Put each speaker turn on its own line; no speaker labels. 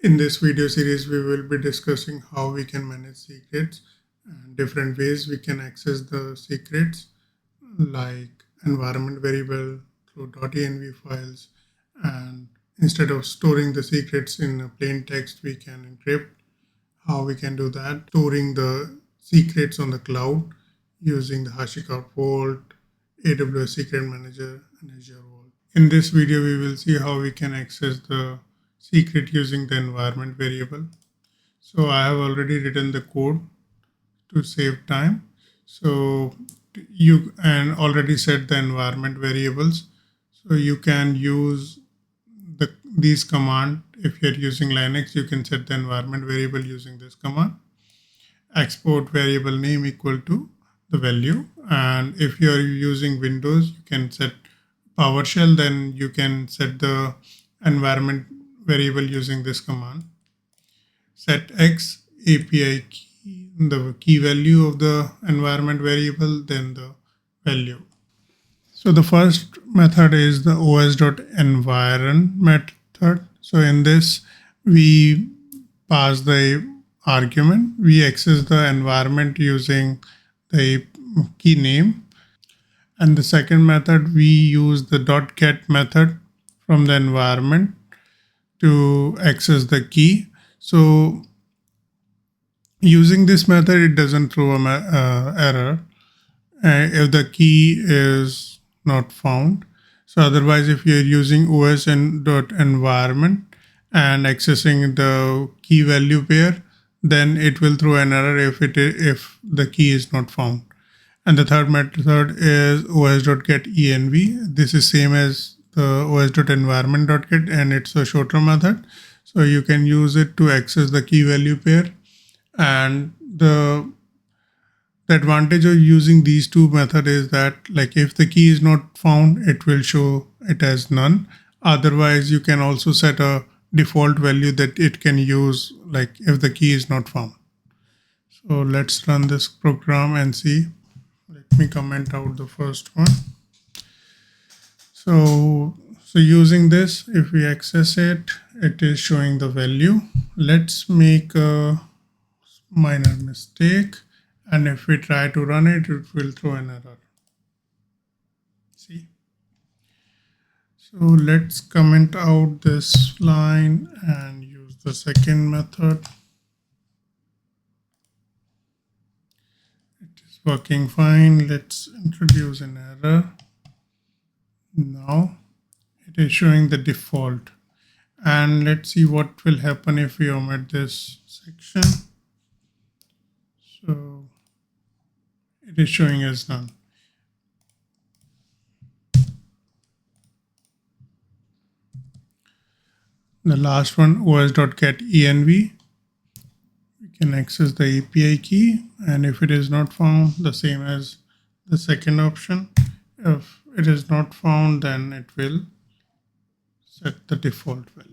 In this video series, we will be discussing how we can manage secrets and different ways we can access the secrets, like environment variable through .env files, and instead of storing the secrets in a plain text, we can encrypt. How we can do that? Storing the secrets on the cloud using the HashiCorp Vault, AWS Secret Manager, and Azure Vault. In this video, we will see how we can access the secret using the environment variable. So I have already written the code to save time. So you and already set the environment variables. So you can use these command. If you're using Linux, you can set the environment variable using this command. Export variable name equal to the value. And if you're using Windows, you can set PowerShell, then you can set the environment variable using this command. Set X API key, the key value of the environment variable, then the value. So the first method is the os.environ method. So in this, we pass the argument. We access the environment using the key name. And the second method, we use the .get method from the environment to access the key. So using this method, it doesn't throw an error if the key is not found. So otherwise, if you're using os.environment and accessing the key value pair, then it will throw an error if the key is not found. And the third method is os.getEnv. This is same as the os.environment.get, and it's a shorter method. So you can use it to access the key value pair. And the advantage of using these two methods is that, like, if the key is not found, it will show it as none. Otherwise, you can also set a default value that it can use, like, if the key is not found. So let's run this program and see. Let me comment out the first one. So using this, if we access it, it is showing the value. Let's make a minor mistake. And if we try to run it, it will throw an error. See? So let's comment out this line and use the second method. It is working fine. Let's introduce an error. Now it is showing the default. And let's see what will happen if we omit this section. So it is showing as none. The last one, os.getEnv. We can access the API key, and if it is not found, the same as the second option. If it is not found, then it will set the default value.